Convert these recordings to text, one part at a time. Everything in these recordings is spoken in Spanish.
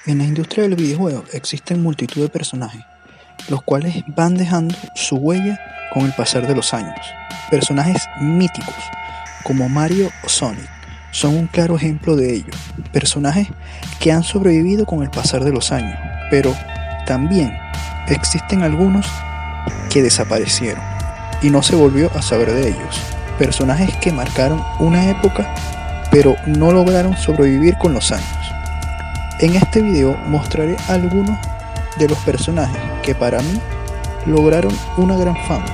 En la industria del videojuego existen multitud de personajes, los cuales van dejando su huella con el pasar de los años. Personajes míticos, como Mario o Sonic, son un claro ejemplo de ello. Personajes que han sobrevivido con el pasar de los años, pero también existen algunos que desaparecieron y no se volvió a saber de ellos. Personajes que marcaron una época, pero no lograron sobrevivir con los años. En este video mostraré algunos de los personajes que para mí lograron una gran fama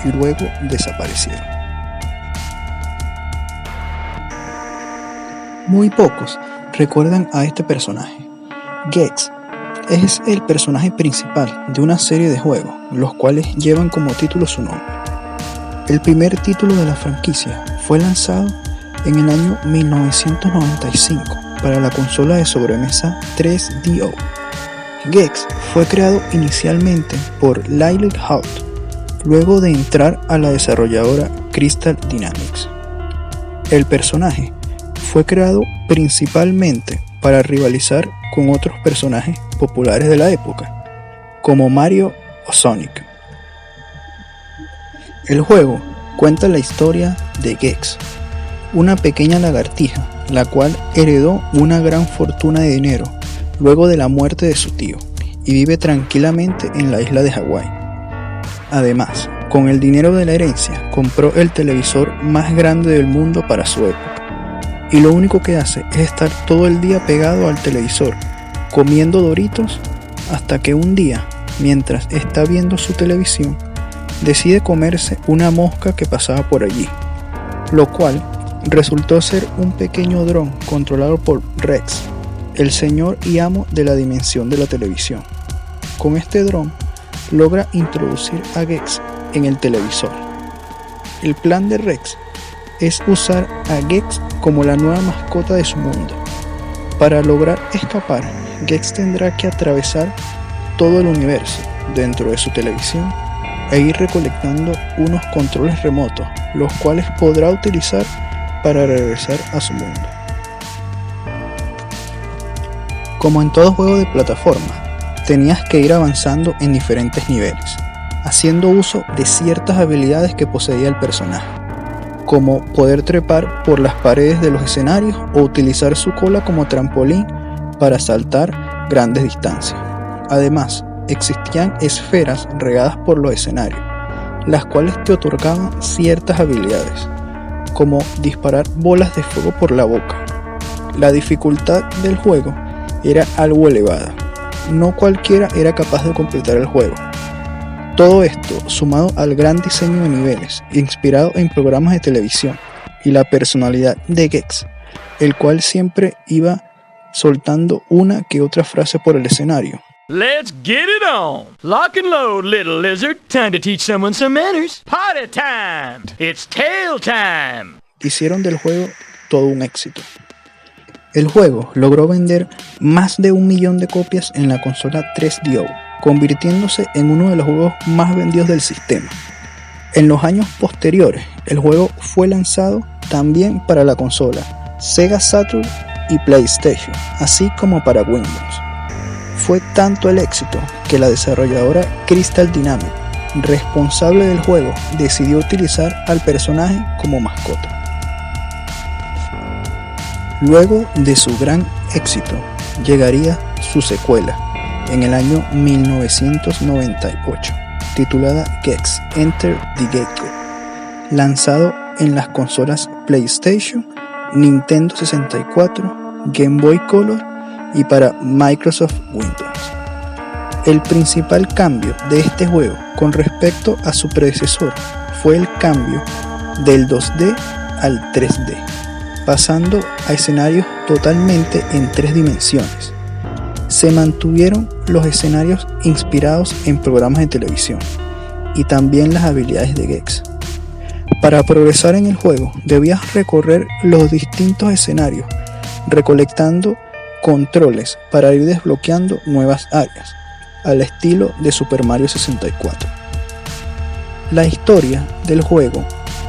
y luego desaparecieron. Muy pocos recuerdan a este personaje. Gex es el personaje principal de una serie de juegos, los cuales llevan como título su nombre. El primer título de la franquicia fue lanzado en el año 1995 para la consola de sobremesa 3DO. Gex fue creado inicialmente por Lily Holt, luego de entrar a la desarrolladora Crystal Dynamics. El personaje fue creado principalmente para rivalizar con otros personajes populares de la época, como Mario o Sonic. El juego cuenta la historia de Gex, una pequeña lagartija, la cual heredó una gran fortuna de dinero luego de la muerte de su tío y vive tranquilamente en la isla de Hawái. Además, con el dinero de la herencia compró el televisor más grande del mundo para su época, y lo único que hace es estar todo el día pegado al televisor comiendo Doritos, hasta que un día, mientras está viendo su televisión, decide comerse una mosca que pasaba por allí, lo cual resultó ser un pequeño dron controlado por Rex, el señor y amo de la dimensión de la televisión. Con este dron logra introducir a Gex en el televisor. El plan de Rex es usar a Gex como la nueva mascota de su mundo. Para lograr escapar, Gex tendrá que atravesar todo el universo dentro de su televisión e ir recolectando unos controles remotos, los cuales podrá utilizar para regresar a su mundo. Como en todo juego de plataforma, tenías que ir avanzando en diferentes niveles, haciendo uso de ciertas habilidades que poseía el personaje, como poder trepar por las paredes de los escenarios o utilizar su cola como trampolín para saltar grandes distancias. Además, existían esferas regadas por los escenarios, las cuales te otorgaban ciertas habilidades, como disparar bolas de fuego por la boca. La dificultad del juego era algo elevada, no cualquiera era capaz de completar el juego. Todo esto sumado al gran diseño de niveles, inspirado en programas de televisión, y la personalidad de Gex, el cual siempre iba soltando una que otra frase por el escenario. Let's get it on! Lock and load, little lizard. Time to teach someone some manners. Party time! It's tail time! Hicieron del juego todo un éxito. El juego logró vender más de 1 millón de copias en la consola 3DO, convirtiéndose en uno de los juegos más vendidos del sistema. En los años posteriores, el juego fue lanzado también para la consola Sega Saturn y PlayStation, así como para Windows. Fue tanto el éxito que la desarrolladora Crystal Dynamics, responsable del juego, decidió utilizar al personaje como mascota. Luego de su gran éxito, llegaría su secuela en el año 1998, titulada Gex Enter the Gateway, lanzado en las consolas PlayStation, Nintendo 64, Game Boy Color y para Microsoft Windows. El principal cambio de este juego con respecto a su predecesor fue el cambio del 2D al 3D, pasando a escenarios totalmente en 3 dimensiones. Se mantuvieron los escenarios inspirados en programas de televisión y también las habilidades de Gex. Para progresar en el juego debías recorrer los distintos escenarios, recolectando controles para ir desbloqueando nuevas áreas, al estilo de Super Mario 64. La historia del juego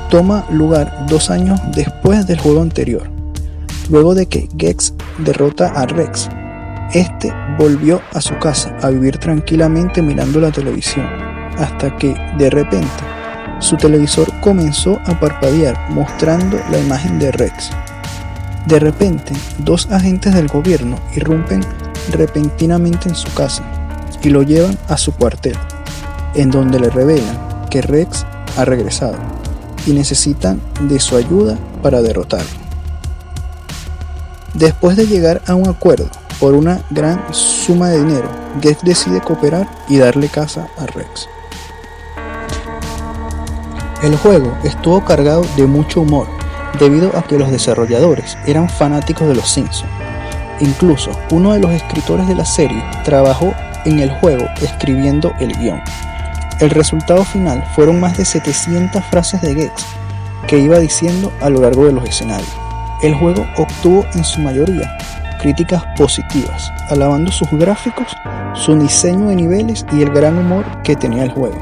toma lugar 2 años después del juego anterior, luego de que Gex derrota a Rex Este volvió a su casa a vivir tranquilamente mirando la televisión, hasta que, de repente, su televisor comenzó a parpadear mostrando la imagen de Rex. De repente, 2 agentes del gobierno irrumpen repentinamente en su casa y lo llevan a su cuartel, en donde le revelan que Rex ha regresado y necesitan de su ayuda para derrotarlo. Después de llegar a un acuerdo por una gran suma de dinero, Gex decide cooperar y darle caza a Rex. El juego estuvo cargado de mucho humor debido a que los desarrolladores eran fanáticos de los Simpsons. Incluso uno de los escritores de la serie trabajó en el juego escribiendo el guión. El resultado final fueron más de 700 frases de Gex que iba diciendo a lo largo de los escenarios. El juego obtuvo en su mayoría críticas positivas, alabando sus gráficos, su diseño de niveles y el gran humor que tenía el juego.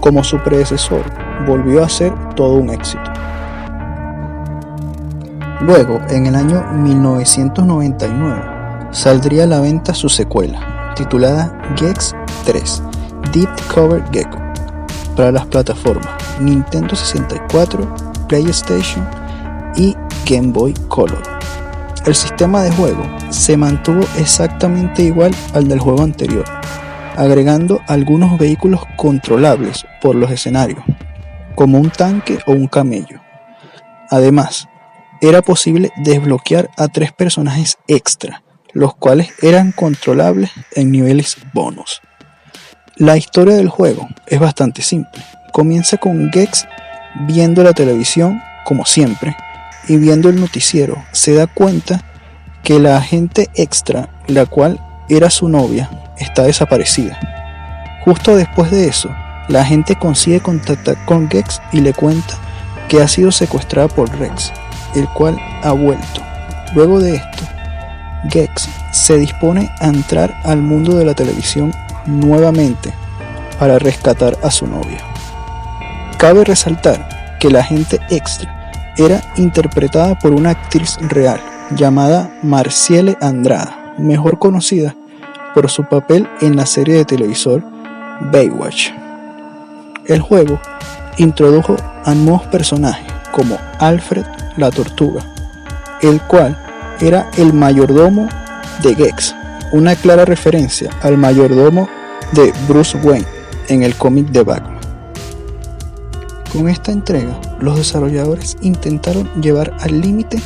Como su predecesor, volvió a ser todo un éxito. Luego, en el año 1999, saldría a la venta su secuela, titulada Gex 3, Deep Cover Gecko, para las plataformas Nintendo 64, PlayStation y Game Boy Color. El sistema de juego se mantuvo exactamente igual al del juego anterior, agregando algunos vehículos controlables por los escenarios, como un tanque o un camello. Además, era posible desbloquear a 3 personajes extra, los cuales eran controlables en niveles bonus. La historia del juego es bastante simple. Comienza con Gex viendo la televisión, como siempre, y viendo el noticiero se da cuenta que la agente extra, la cual era su novia, está desaparecida. Justo después de eso, la agente consigue contactar con Gex y le cuenta que ha sido secuestrada por Rex, el cual ha vuelto. Luego de esto, Gex se dispone a entrar al mundo de la televisión nuevamente para rescatar a su novia. Cabe resaltar que la agente extra era interpretada por una actriz real llamada Marciele Andrada, mejor conocida por su papel en la serie de televisor Baywatch. El juego introdujo a nuevos personajes como Alfred la Tortuga, el cual era el mayordomo de Gex, una clara referencia al mayordomo de Bruce Wayne en el cómic de Batman. Con esta entrega, los desarrolladores intentaron llevar al límite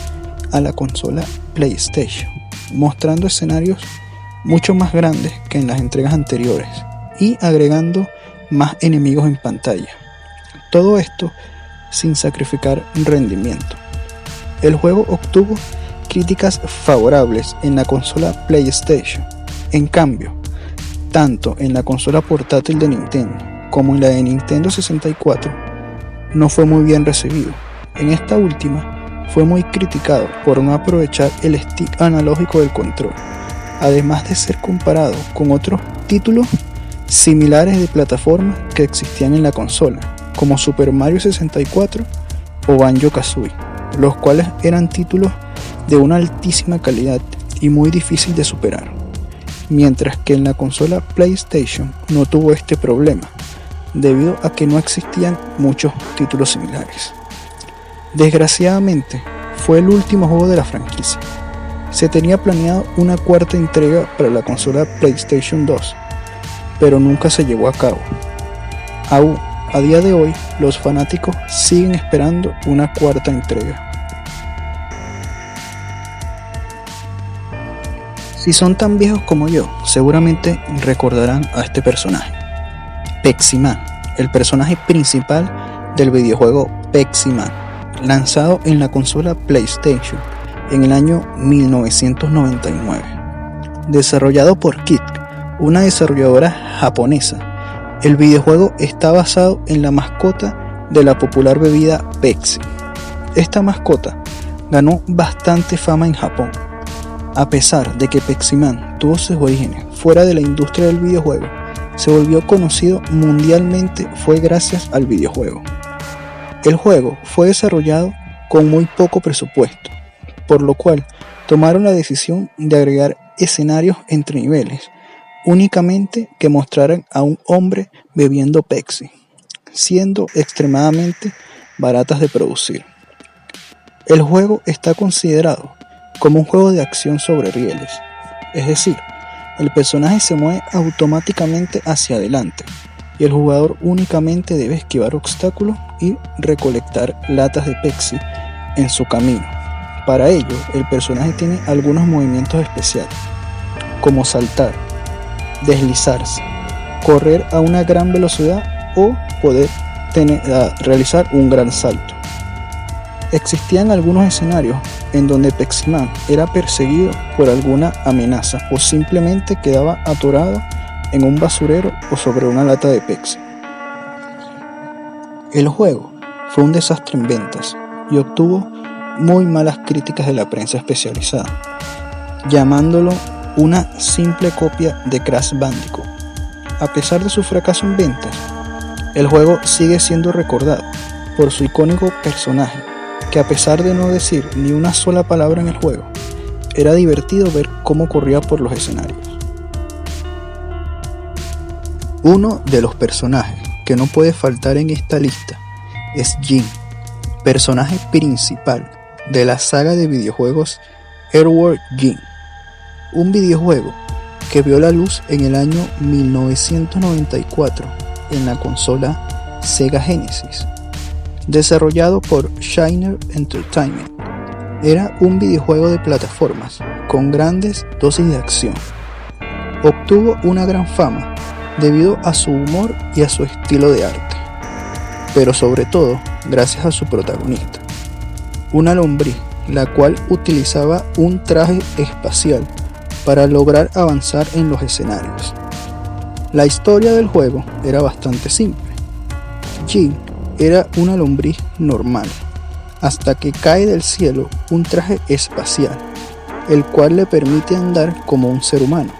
a la consola PlayStation, mostrando escenarios mucho más grandes que en las entregas anteriores y agregando más enemigos en pantalla. Todo esto sin sacrificar rendimiento. El juego obtuvo críticas favorables en la consola PlayStation. En cambio, tanto en la consola portátil de Nintendo como en la de Nintendo 64 no fue muy bien recibido. En esta última fue muy criticado por no aprovechar el stick analógico del control, además de ser comparado con otros títulos similares de plataforma que existían en la consola, como Super Mario 64 o Banjo-Kazooie, los cuales eran títulos de una altísima calidad y muy difícil de superar, mientras que en la consola PlayStation no tuvo este problema, debido a que no existían muchos títulos similares. Desgraciadamente, fue el último juego de la franquicia. Se tenía planeado una cuarta entrega para la consola PlayStation 2, pero nunca se llevó a cabo. Aún a día de hoy, los fanáticos siguen esperando una cuarta entrega. Si son tan viejos como yo, seguramente recordarán a este personaje, Pepsi-Man, el personaje principal del videojuego Pepsi-Man, lanzado en la consola PlayStation en el año 1999. Desarrollado por Kit, una desarrolladora japonesa, el videojuego está basado en la mascota de la popular bebida Pepsi. Esta mascota ganó bastante fama en Japón. A pesar de que Pepsi-Man tuvo sus orígenes fuera de la industria del videojuego, se volvió conocido mundialmente fue gracias al videojuego. El juego fue desarrollado con muy poco presupuesto, por lo cual tomaron la decisión de agregar escenarios entre niveles, únicamente que mostraran a un hombre bebiendo Pepsi, siendo extremadamente baratas de producir. El juego está considerado como un juego de acción sobre rieles, es decir, el personaje se mueve automáticamente hacia adelante y el jugador únicamente debe esquivar obstáculos y recolectar latas de Pepsi en su camino. Para ello, el personaje tiene algunos movimientos especiales, como saltar, deslizarse, correr a una gran velocidad o poder realizar un gran salto. Existían algunos escenarios en donde Pepsi-Man era perseguido por alguna amenaza o simplemente quedaba atorado en un basurero o sobre una lata de Pepsi. El juego fue un desastre en ventas y obtuvo muy malas críticas de la prensa especializada, llamándolo una simple copia de Crash Bandicoot. A pesar de su fracaso en ventas, el juego sigue siendo recordado por su icónico personaje, que a pesar de no decir ni una sola palabra en el juego, era divertido ver cómo corría por los escenarios. Uno de los personajes que no puede faltar en esta lista es Jin, personaje principal de la saga de videojuegos Earthworm Jim, un videojuego que vio la luz en el año 1994 en la consola Sega Genesis, desarrollado por Shiner Entertainment. Era un videojuego de plataformas con grandes dosis de acción. Obtuvo una gran fama debido a su humor y a su estilo de arte, pero sobre todo gracias a su protagonista, una lombriz, la cual utilizaba un traje espacial para lograr avanzar en los escenarios. La historia del juego era bastante simple. Jin era una lombriz normal, hasta que cae del cielo un traje espacial, el cual le permite andar como un ser humano.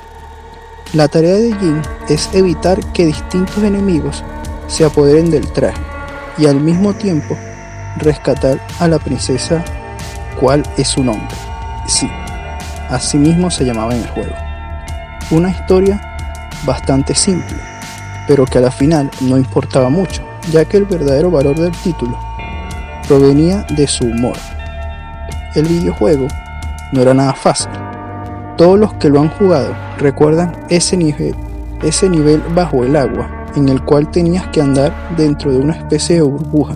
La tarea de Jin es evitar que distintos enemigos se apoderen del traje y al mismo tiempo rescatar a la princesa, cual es su nombre. Sí, así mismo se llamaba en el juego. Una historia bastante simple, pero que a la final no importaba mucho, ya que el verdadero valor del título provenía de su humor. El videojuego no era nada fácil. Todos los que lo han jugado recuerdan ese nivel bajo el agua, en el cual tenías que andar dentro de una especie de burbuja,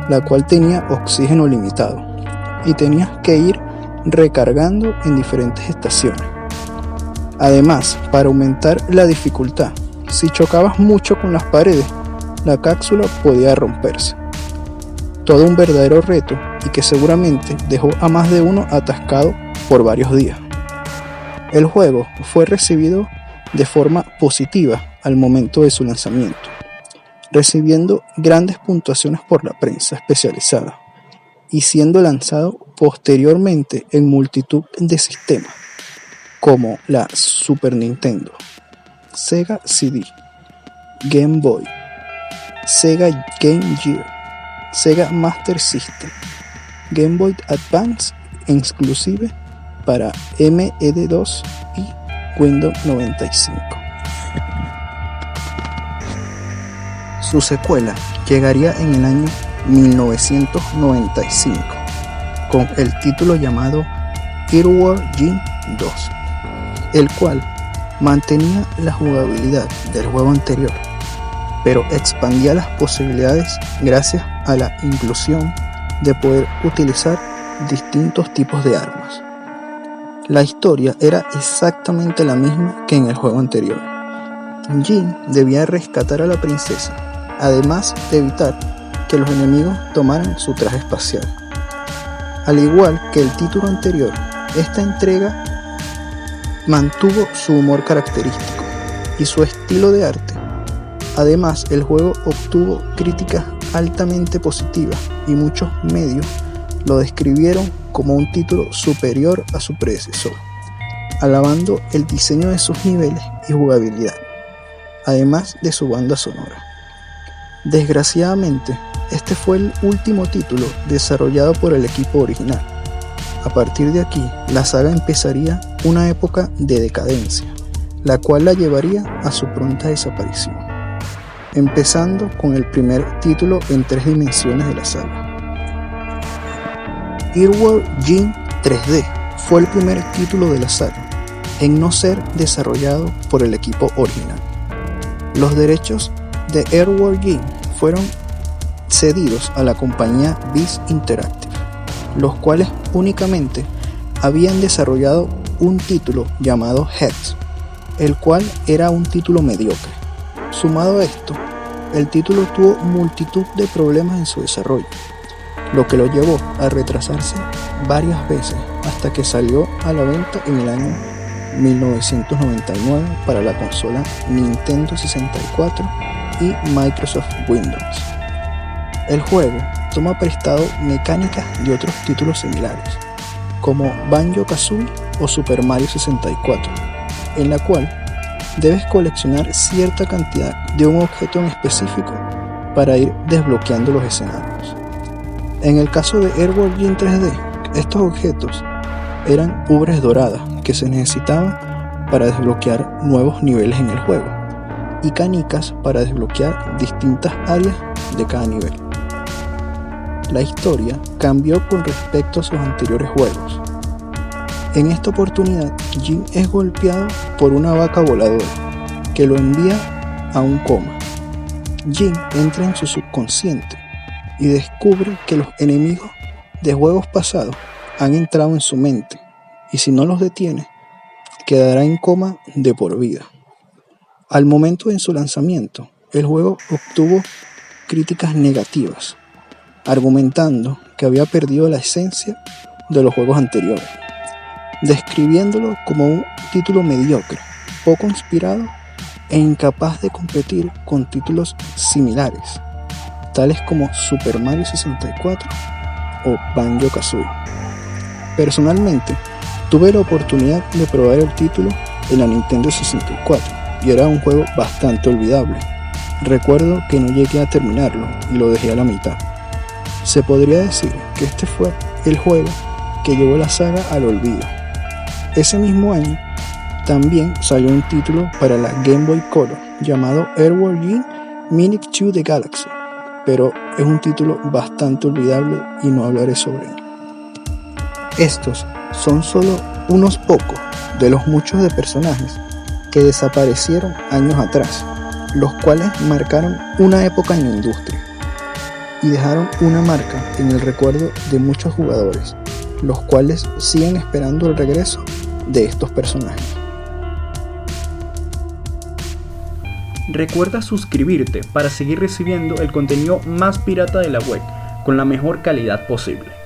la cual tenía oxígeno limitado, y tenías que ir recargando en diferentes estaciones. Además, para aumentar la dificultad, si chocabas mucho con las paredes, la cápsula podía romperse. Todo un verdadero reto, y que seguramente dejó a más de uno atascado por varios días. El juego fue recibido de forma positiva al momento de su lanzamiento, recibiendo grandes puntuaciones por la prensa especializada y siendo lanzado posteriormente en multitud de sistemas como la Super Nintendo, Sega CD, Game Boy, Sega Game Gear, Sega Master System, Game Boy Advance e inclusive para MED2 y Windows 95. Su secuela llegaría en el año 1995 con el título llamado Earthworm Jim 2, el cual mantenía la jugabilidad del juego anterior, pero expandía las posibilidades gracias a la inclusión de poder utilizar distintos tipos de armas. La historia era exactamente la misma que en el juego anterior. Jin debía rescatar a la princesa, además de evitar que los enemigos tomaran su traje espacial. Al igual que el título anterior, esta entrega mantuvo su humor característico y su estilo de arte. Además, el juego obtuvo críticas altamente positivas y muchos medios lo describieron como un título superior a su predecesor, alabando el diseño de sus niveles y jugabilidad, además de su banda sonora. Desgraciadamente, este fue el último título desarrollado por el equipo original, A partir de aquí, la saga empezaría una época de decadencia, la cual la llevaría a su pronta desaparición, empezando con el primer título en 3 dimensiones de la saga. Earthworm Jim 3D fue el primer título de la saga en no ser desarrollado por el equipo original. Los derechos de Earthworm Jim fueron cedidos a la compañía Beast Interactive, los cuales únicamente habían desarrollado un título llamado Heads, el cual era un título mediocre. Sumado a esto, el título tuvo multitud de problemas en su desarrollo, lo que lo llevó a retrasarse varias veces hasta que salió a la venta en el año 1999 para la consola Nintendo 64 y Microsoft Windows. El juego toma prestado mecánicas de otros títulos similares, como Banjo-Kazooie o Super Mario 64, en la cual debes coleccionar cierta cantidad de un objeto en específico para ir desbloqueando los escenarios. En el caso de Earthworm Jim 3D, estos objetos eran ubres doradas que se necesitaban para desbloquear nuevos niveles en el juego y canicas para desbloquear distintas áreas de cada nivel. La historia cambió con respecto a sus anteriores juegos. En esta oportunidad, Jim es golpeado por una vaca voladora que lo envía a un coma. Jim entra en su subconsciente y descubre que los enemigos de juegos pasados han entrado en su mente, y si no los detiene, quedará en coma de por vida. Al momento de su lanzamiento, el juego obtuvo críticas negativas, argumentando que había perdido la esencia de los juegos anteriores, describiéndolo como un título mediocre, poco inspirado e incapaz de competir con títulos similares, tales como Super Mario 64 o Banjo-Kazooie. Personalmente, tuve la oportunidad de probar el título en la Nintendo 64 y era un juego bastante olvidable. Recuerdo que no llegué a terminarlo y lo dejé a la mitad. Se podría decir que este fue el juego que llevó la saga al olvido. Ese mismo año también salió un título para la Game Boy Color llamado Earthworm Jim Minic to the Galaxy, pero es un título bastante olvidable y no hablaré sobre él. Estos son solo unos pocos de los muchos de personajes que desaparecieron años atrás, los cuales marcaron una época en la industria y dejaron una marca en el recuerdo de muchos jugadores, los cuales siguen esperando el regreso de estos personajes. Recuerda suscribirte para seguir recibiendo el contenido más pirata de la web con la mejor calidad posible.